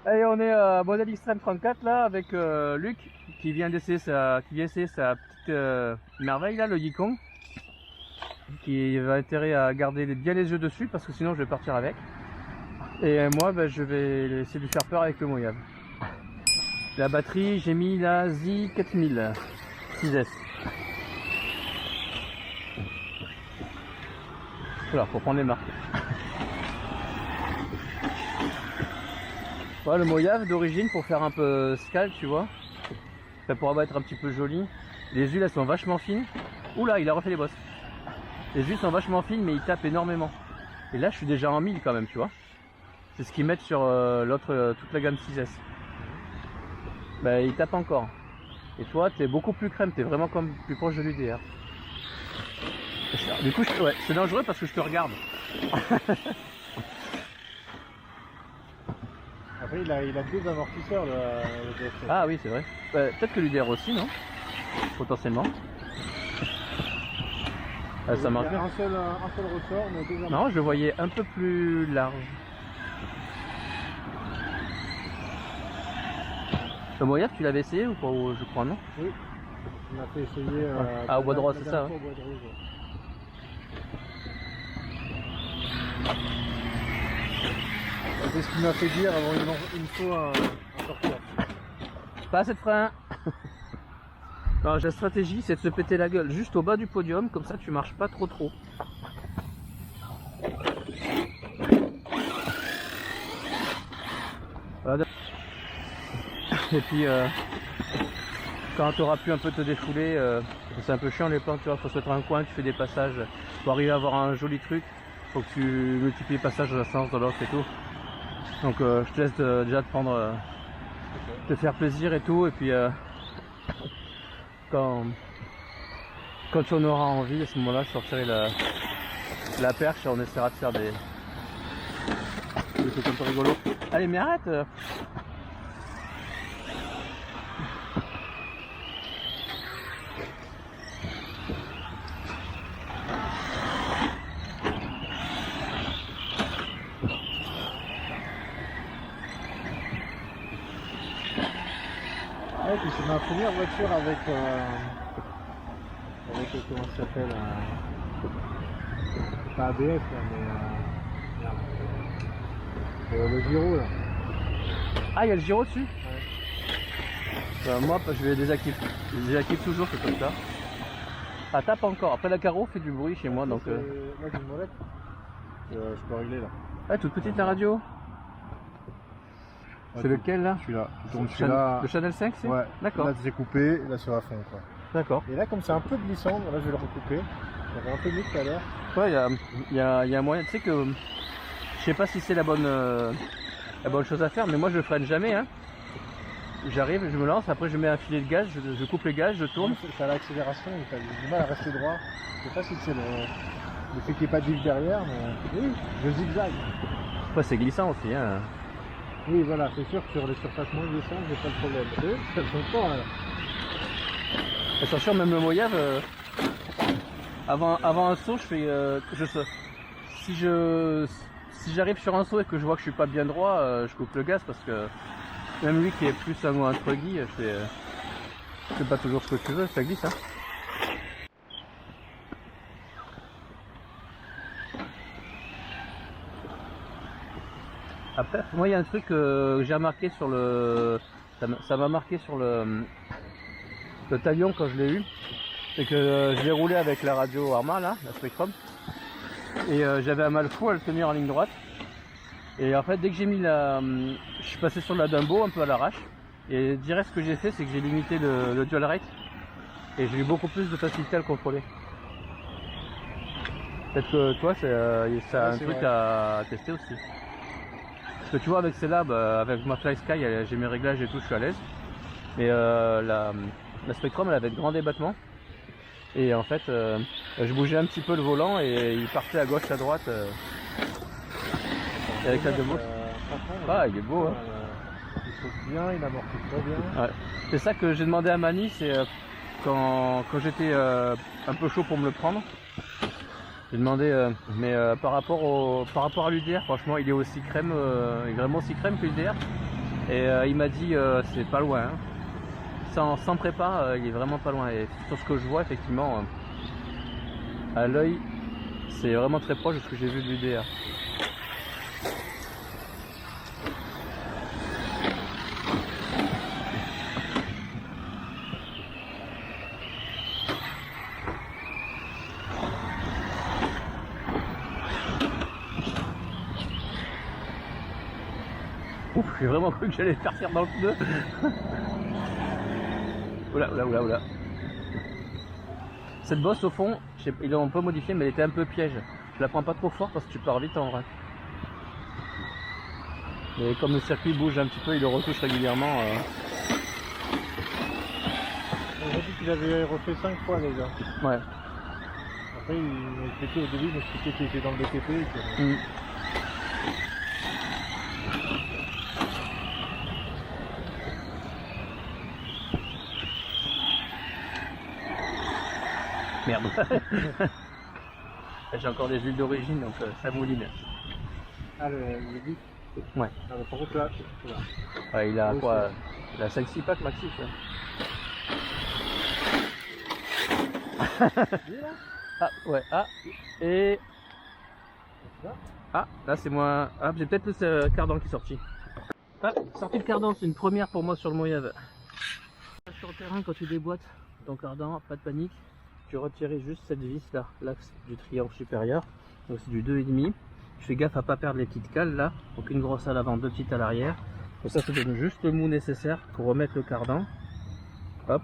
Allez, on est à Model Extreme 34 là avec Luc qui vient essayer sa petite merveille là, le Yikong, qui va intérêt à garder bien les yeux dessus parce que sinon je vais partir avec. Et moi je vais essayer de lui faire peur avec le Mojave. La batterie, j'ai mis la Z4000 6S. Voilà, pour prendre les marques. Voilà, le Mojave d'origine pour faire un peu scale, tu vois. Ça pourra être un petit peu joli. Les huiles elles sont vachement fines. Oula, il a refait les bosses. Les huiles sont vachement fines mais il tape énormément. Et là je suis déjà en 1000 quand même, tu vois. C'est ce qu'ils mettent sur toute la gamme 6S. Bah il tape encore. Et toi t'es beaucoup plus crème, t'es vraiment comme plus proche de l'UDR. Du coup ouais, c'est dangereux parce que je te regarde. Après il a deux amortisseurs le DF7. Ah oui c'est vrai. Peut-être que l'UDR aussi, non? Potentiellement. Ça marche. Un seul ressort, mais deux amortisseurs. Non, je le voyais un peu plus large. Le Mojave, tu l'avais essayé ou pas? Je crois, non? Oui, on a fait essayer. Au Bois de Rose, c'est ça, hein. Au Bois de Rose, ouais. C'est ce qu'il m'a fait dire avant une fois un sortir. Pas assez de frein. Alors, la stratégie, c'est de se péter la gueule juste au bas du podium, comme ça tu marches pas trop. Voilà. Et puis quand tu auras pu un peu te défouler, c'est un peu chiant les plans, tu vois, faut se mettre un coin, tu fais des passages pour arriver à avoir un joli truc, faut que tu multiplies les passages dans un sens, dans l'autre et tout. Donc je te laisse déjà te prendre, te faire plaisir et tout, et puis quand tu en auras envie, à ce moment-là, je sortirai la perche et on essaiera de faire des trucs un peu rigolos. Allez, mais arrête! Ouais, puis c'est ma première voiture avec comment ça s'appelle, pas ABS là, mais le gyro là. Ah, il y a le gyro dessus? Ouais. Moi, je vais désactiver. Je désactive toujours, c'est comme ça. Ah, tape encore. Après, la carreau fait du bruit chez moi, donc. Là, j'ai une molette. Je peux régler là. Ouais, toute petite la radio. C'est lequel là? Celui-là. Tu tournes celui-là. Le Channel 5, c'est? Ouais. D'accord. Là, c'est coupé, là, c'est à fond quoi. D'accord. Et là, comme c'est un peu glissant, là, je vais le recouper. J'avais un peu mis tout à l'heure. Ouais, il y a un moyen. Tu sais que. Je sais pas si c'est la bonne chose à faire, mais moi je le freine jamais, hein. J'arrive, je me lance, après je mets un filet de gaz, je coupe les gaz, je tourne. C'est à l'accélération, il a du mal à rester droit. Je sais pas si c'est le fait qu'il n'y ait pas de vif derrière, mais oui, je zigzag. Ouais, c'est glissant aussi, hein. Oui, voilà, c'est sûr que sur les surfaces moins glissantes, j'ai pas de problème. Ça se sent pas, là. Attention, même le Mojave, avant un saut, je fais, si j'arrive sur un saut et que je vois que je suis pas bien droit, je coupe le gaz parce que même lui qui est plus un entre-guillemets, je fais pas toujours ce que tu veux, ça glisse, hein. Après, moi il y a un truc que j'ai remarqué sur ça m'a marqué sur le talion quand je l'ai eu, c'est que je l'ai roulé avec la radio Arma là, la Spectrum, et j'avais un mal fou à le tenir en ligne droite. Et en fait, dès que j'ai mis je suis passé sur la Dumbo un peu à l'arrache, et direct ce que j'ai fait, c'est que j'ai limité le dual rate, et j'ai eu beaucoup plus de facilité à le contrôler. Peut-être que toi, c'est un truc à tester aussi. Parce que tu vois, avec celle-là, avec ma Fly Sky, j'ai mes réglages et tout, je suis à l'aise. Mais la Spectrum, elle avait de grands débattements. Et en fait, je bougeais un petit peu le volant et il partait à gauche, à droite. Avec la Dumbo. Ah, il est beau, hein. Il saute bien, il amortit très bien. Ouais. C'est ça que j'ai demandé à Mani, c'est quand j'étais un peu chaud pour me le prendre. J'ai demandé, mais par rapport à l'UDR, franchement, il est aussi crème, il est vraiment aussi crème que l'UDR. Et il m'a dit c'est pas loin. Hein. Sans prépa, il est vraiment pas loin. Et sur ce que je vois, effectivement, à l'œil, c'est vraiment très proche de ce que j'ai vu de l'UDR. Ouf, j'ai vraiment cru que j'allais partir dans le pneu. Oula, oula, oula, oula. Cette bosse au fond, ils l'ont un peu modifiée, mais elle était un peu piège. Je la prends pas trop fort parce que tu pars vite en vrac. Et comme le circuit bouge un petit peu, il le retouche régulièrement. On a dit qu'il avait refait 5 fois déjà. Ouais. Après, il m'a expliqué au début, il m'a expliqué qu'il était dans le BTP. Et que... Merde. J'ai encore des huiles d'origine, donc ça mouline. Ah, le dit. Ouais. Ah, bah, par contre, là, Ouais, il a quoi? Il a 5-6 packs maxi. Ah, ouais. Ah, et... Ah, là c'est moi. Ah, j'ai peut-être le cardan qui est sorti. Ah, sorti le cardan, c'est une première pour moi sur le Mojave. Sur le terrain, quand tu déboîtes ton cardan, pas de panique. Tu retires juste cette vis là, l'axe du triangle supérieur. Donc c'est du 2,5. Tu fais gaffe à pas perdre les petites cales là. Donc une grosse à l'avant, 2 petites à l'arrière. Donc ça te donne juste le mou nécessaire pour remettre le cardan. Hop.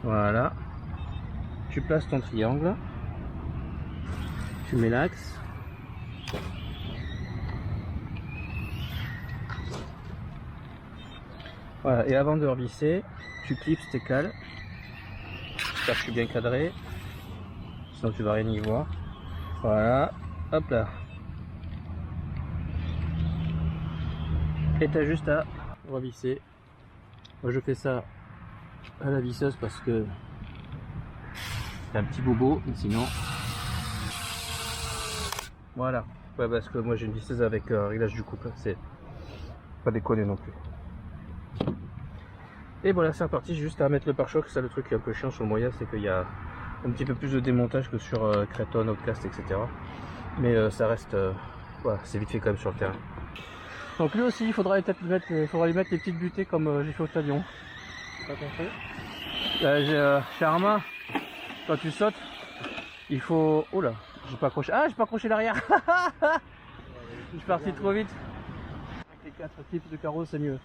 Voilà. Tu places ton triangle. Tu mets l'axe. Voilà. Et avant de revisser, tu clipses tes cales. J'espère que je suis bien cadré. Sinon tu vas rien y voir. Voilà. Hop là. Et t'as juste à revisser. Moi je fais ça à la visseuse parce que c'est un petit bobo, mais sinon voilà. Ouais, parce que moi j'ai une visseuse avec réglage du couple, c'est pas déconner non plus. Et voilà, c'est reparti. Juste à mettre le pare-choc. Ça, le truc qui est un peu chiant sur le Mojave, c'est qu'il y a un petit peu plus de démontage que sur Creton, Outcast, etc. Mais ça reste voilà, c'est vite fait quand même sur le terrain. Donc lui aussi, il faudra lui mettre les petites butées comme j'ai fait au stadion. Pas compris. Chez Arma, quand tu sautes, il faut... Oh là, j'ai pas accroché. Ah, j'ai pas accroché l'arrière. Je suis parti trop vite. Avec les 4 types de carreaux, c'est mieux.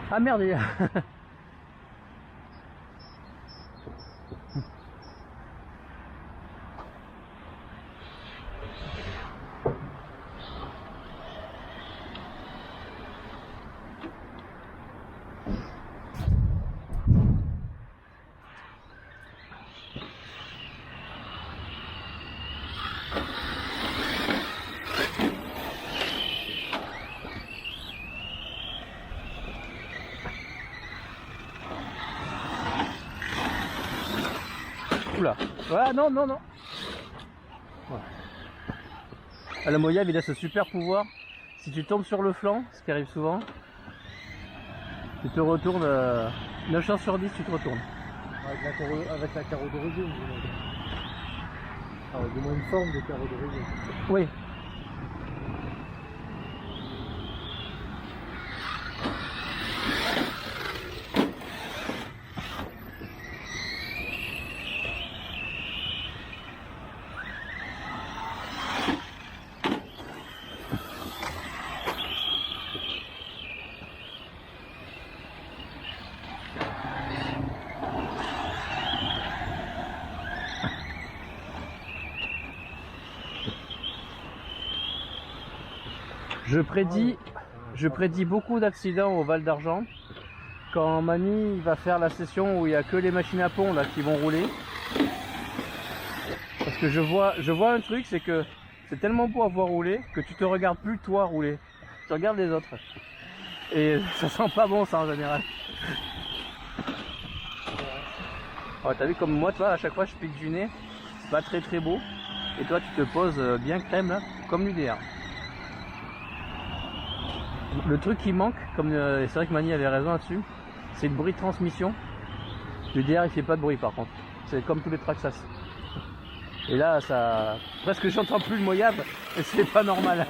Ah merde, il y a... Oula. Voilà, non, non, non. Voilà. Ah, le Mojave, il a ce super pouvoir. Si tu tombes sur le flanc, ce qui arrive souvent, tu te retournes 9 chances sur 10, tu te retournes. Avec la carreau d'origine. Ah, du moins une forme de carreau d'origine. Oui. Je prédis beaucoup d'accidents au Val d'Argent. Quand Mani va faire la session où il n'y a que les machines à pont là qui vont rouler. Parce que je vois un truc, c'est que c'est tellement beau à voir rouler que tu te regardes plus toi rouler. tu regardes les autres. Et ça sent pas bon ça en général. Ouais, t'as vu comme moi, toi, à chaque fois je pique du nez, c'est pas très très beau. Et toi tu te poses bien crème là, comme l'UDR. Le truc qui manque, comme c'est vrai que Mani avait raison là-dessus, c'est le bruit de transmission. L'UDR il fait pas de bruit par contre. C'est comme tous les Traxxas. Et là, ça, presque j'entends plus le Moyab, et c'est pas normal.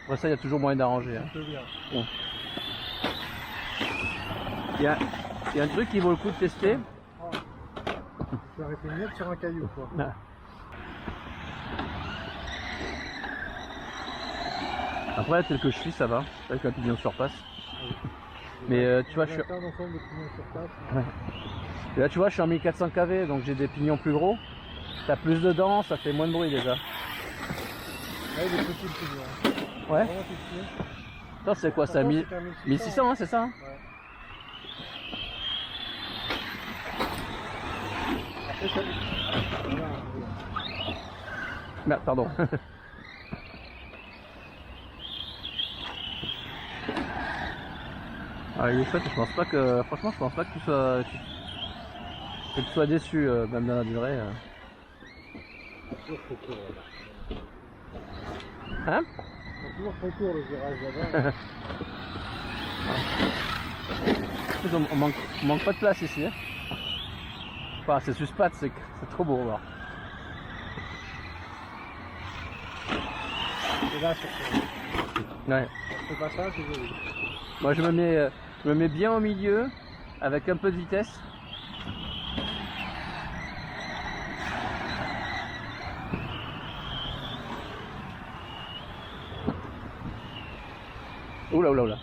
Après ça, il y a toujours moyen d'arranger. Hein. Bon. Il y a un truc qui vaut le coup de tester. Oh. Tu aurais été mieux sur un caillou, quoi. Ah. Après, tel que je suis, ça va, avec un pignon sur passe. Mais tu vois, je suis... Et là, tu vois, je suis en 1400 kV, donc j'ai des pignons plus gros. T'as plus de dents, ça fait moins de bruit déjà. Ouais, des petits pignons. Ouais. Ça, c'est quoi ça, 1600, hein, c'est ça hein? Ouais. Après, ça... Merde, pardon. Ah, il est chouette, je pense pas que... Franchement, je pense pas que tu sois... Que tu sois déçu, même dans la durée. Hein? C'est toujours très court le virage là-bas. On manque pas de place ici. Hein. Enfin, c'est suspat, c'est trop beau. Alors. Et là, c'est ouais. c'est pas ça, c'est joli. Moi, je me mets bien au milieu, avec un peu de vitesse. Oula, oula, oula.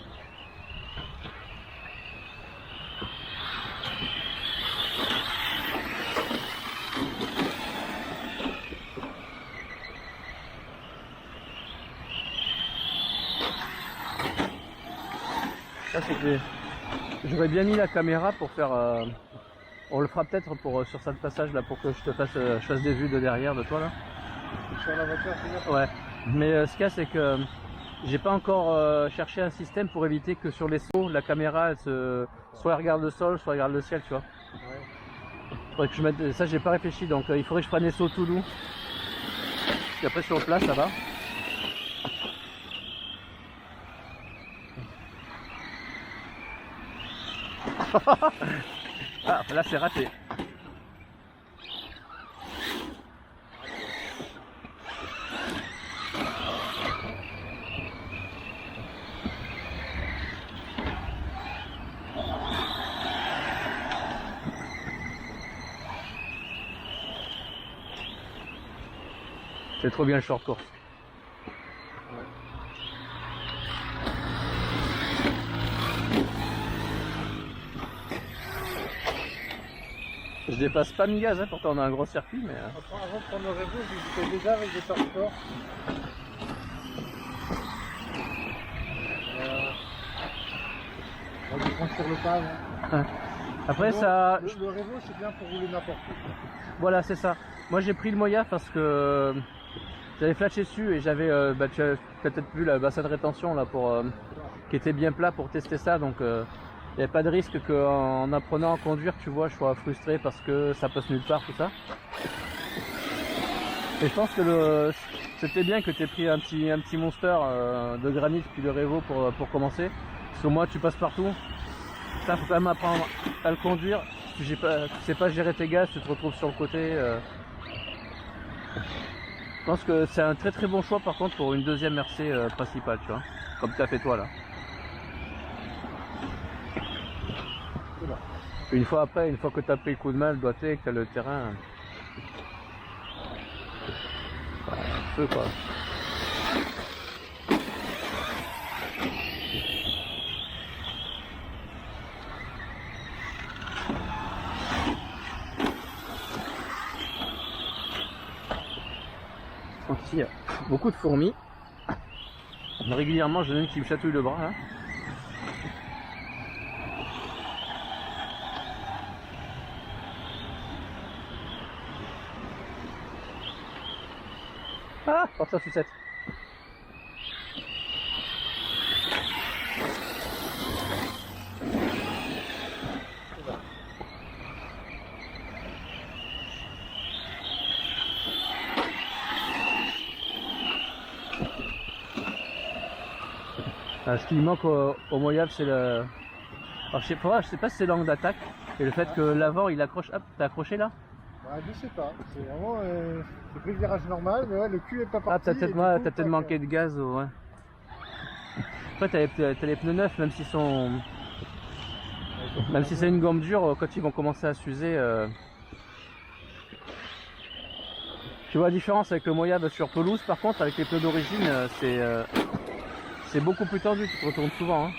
Ça c'était. J'aurais bien mis la caméra pour faire. On le fera peut-être pour sur ce passage là pour que je te fasse, je fasse des vues de derrière de toi là. Sur la voiture, c'est bien. Ouais. Mais ce qu'il y a c'est que j'ai pas encore cherché un système pour éviter que sur les sauts la caméra elle soit elle regarde le sol, soit elle regarde le ciel, tu vois. Ouais. Faudrait que je mette ça, j'ai pas réfléchi donc il faudrait que je prenne des sauts tout doux. Parce qu'après sur place ça va. Ah là c'est raté. C'est trop bien le short course. Je dépasse pas Migaz, hein, pourtant on a un gros circuit, mais... Avant de prendre le Revo, j'hésitais déjà avec des torpeurs. On va le prendre sur le pave. Hein. Après bon, ça... Le Revo, c'est bien pour rouler n'importe où. Voilà, c'est ça. Moi j'ai pris le Moya parce que j'avais flashé dessus et j'avais, tu as peut-être vu la bassin de rétention là pour qui était bien plat pour tester ça, donc il n'y avait pas de risque qu'en apprenant à conduire, tu vois, je sois frustré parce que ça passe nulle part, tout ça. Et je pense que c'était bien que tu aies pris un petit monster de granit puis le Revo pour commencer. Parce que moi tu passes partout. Ça faut quand même apprendre à le conduire. Si tu sais pas gérer tes gaz, tu te retrouves sur le côté. Je pense que c'est un très très bon choix par contre pour une deuxième RC principale, tu vois. Comme tu as fait toi là. Une fois après, une fois que tu as pris le coup de main, le doigté, que tu as le terrain. Feu quoi. Ici, il y a beaucoup de fourmis. Régulièrement, j'en ai une qui me chatouille le bras. Hein. Ah, partir sucette. Ce qui lui manque au Moyave, c'est le. Alors, je sais pas si c'est l'angle d'attaque et le fait que l'avant il accroche. Hop, t'as accroché là? Ouais, je sais pas. C'est vraiment. C'est pris le virage normal, mais ouais, le cul est pas parti. Ah, t'as peut-être manqué de gaz, ouais. Après, t'as les pneus neufs, même s'ils sont. Même si c'est une gomme dure, quand ils vont commencer à s'user. Tu vois la différence avec le Moyave sur pelouse, par contre, avec les pneus d'origine, c'est beaucoup plus tendu, tu te retournes souvent. Hein.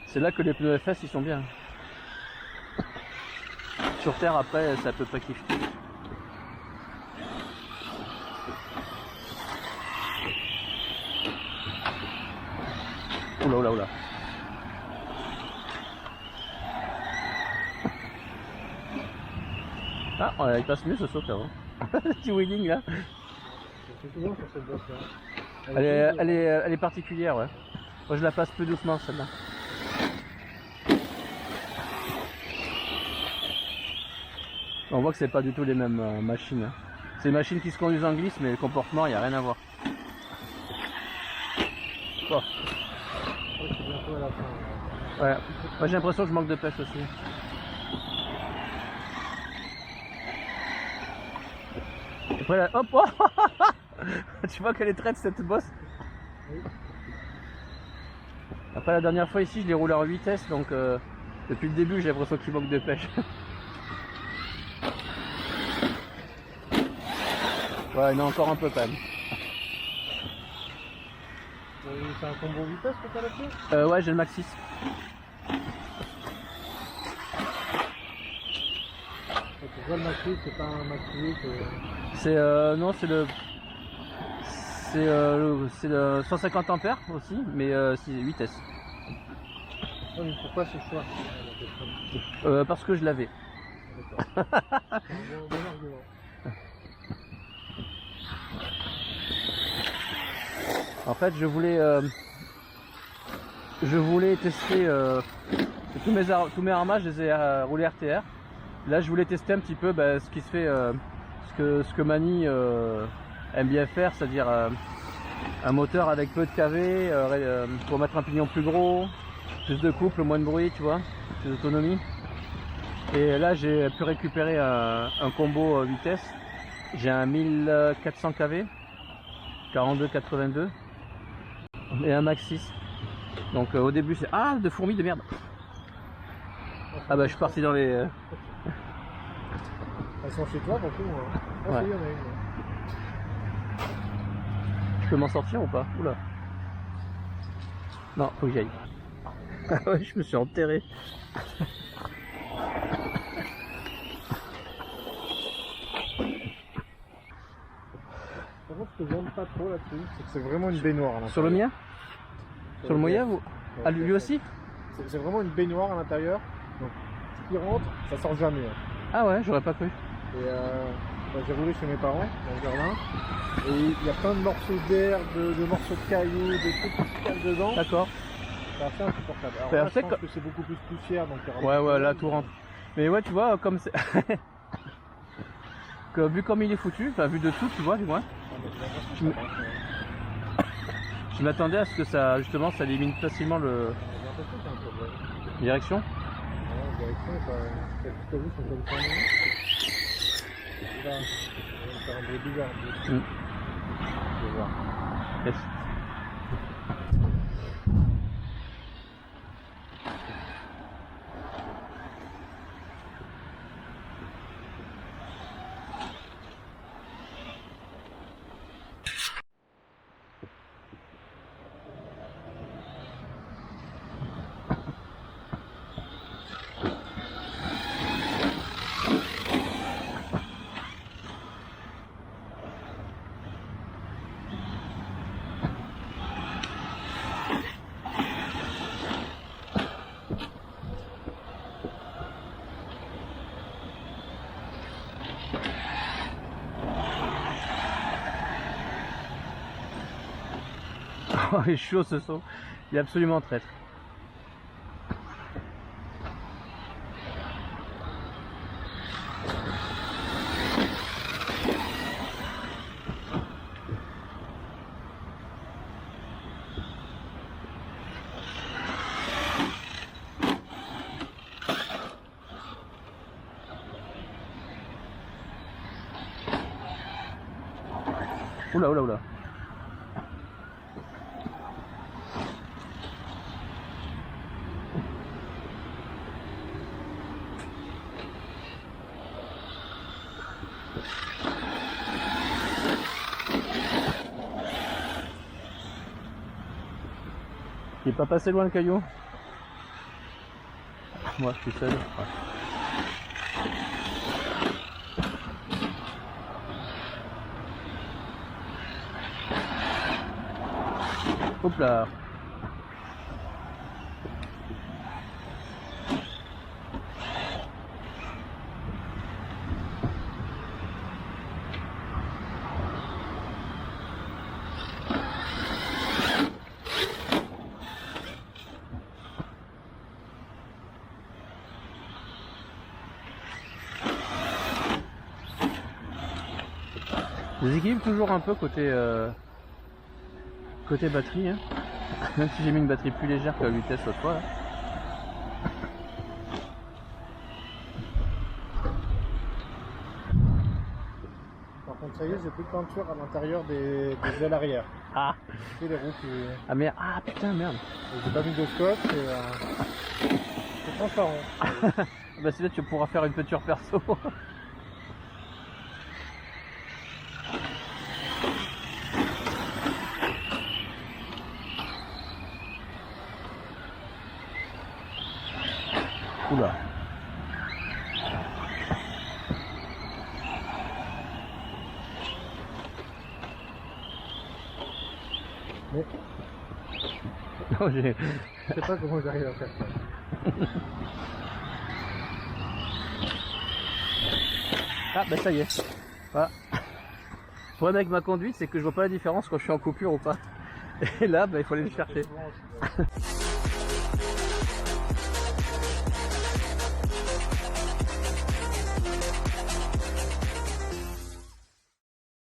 C'est là que les pneus FS ils sont bien. Sur terre, après, ça peut pas kiffer. Oula, oula, oula. Ah, il passe mieux ce sauteur. Hein. Petit wheeling là. C'est souvent sur cette bosse là. Elle est particulière, ouais. Moi je la passe plus doucement celle-là. On voit que c'est pas du tout les mêmes machines. Hein. C'est des machines qui se conduisent en glisse, mais le comportement, il n'y a rien à voir. Bon. C'est bientôt à la fin. Ouais. Moi j'ai l'impression que je manque de pêche aussi. Après là, hop, oh tu vois qu'elle est traite cette bosse. Oui. Après la dernière fois ici je l'ai roulé en vitesse, donc depuis le début j'ai l'impression qu'il manque de pêche. Ouais, non, encore un peu quand même. C'est un combo vitesse que t'as là-dessus? Ouais, j'ai le Max 6. Tu vois le Max 8, c'est pas un Max 8. C'est non, c'est le 150 ampères aussi, mais c'est vitesse. Ouais, mais pourquoi ce choix? Parce que je l'avais. D'accord. Bon argument. En fait, je voulais tester tous mes armages, je les ai roulés RTR. Là, je voulais tester un petit peu ce qui se fait, ce que Mani aime bien faire, c'est-à-dire un moteur avec peu de KV pour mettre un pignon plus gros, plus de couple, moins de bruit, tu vois, plus d'autonomie. Et là, j'ai pu récupérer un combo vitesse. J'ai un 1400 kV, 42-82 et un Max 6. Donc au début, c'est de fourmis de merde. Ah bah je suis parti dans les. Elles sont chez toi pour tout. Hein. Ah, Ouais. il y en a une. Je peux m'en sortir ou pas? Oula. Non, faut que j'y aille. Ah ouais, je me suis enterré. Par contre, ce que j'aime pas trop là-dessus, c'est que c'est vraiment une baignoire à l'intérieur. Sur le mien? Sur le Moyave ou... Ah, lui aussi? C'est vraiment une baignoire à l'intérieur. Donc, ce qui rentre, ça sort jamais. Hein. Ah ouais, j'aurais pas cru. Et j'ai roulé chez mes parents dans le jardin. Et il y a plein de morceaux d'air, de morceaux de cailloux, de trucs qui se calent dedans. D'accord. C'est assez insupportable. Alors Ben, là, on je sait pense que c'est beaucoup plus poussière. Donc il y aura Ouais, beaucoup ouais, de là problème. tout rentre. Mais ouais, tu vois, comme c'est. Que vu comme il est foutu, enfin vu de tout, tu vois, du moins. Ah, mais j'ai l'impression que Je me- ça marche, ouais. Je m'attendais à ce que ça, justement, ça élimine facilement le J'ai l'impression qu'il y a un problème. direction. Ouais, direction, les petites roues sont comme ça. Là, on va faire un bruit bizarre. Je vais voir. Yes. Oh, il est chaud ce saut. Il est absolument traître. Oula, oula, oula. Il est pas passé loin le caillou? Moi je suis seul. Ouais. Hop là. Déséquilibre toujours un peu côté côté batterie, hein. Même si j'ai mis une batterie plus légère que la vitesse l'autre fois. Là. Par contre, ça y est, j'ai plus de peinture à l'intérieur des ailes arrière. Ah. C'est les roues qui... Ah merde. Ah putain merde. J'ai pas mis de scotch et c'est transparent. Bah c'est là tu pourras faire une peinture perso. Oula. Mais Non, j'ai... je sais pas comment j'arrive à faire ça. Ah bah ça y est. Voilà. Le problème avec ma conduite c'est que je vois pas la différence quand je suis en coupure ou pas. Et là bah il faut aller le chercher.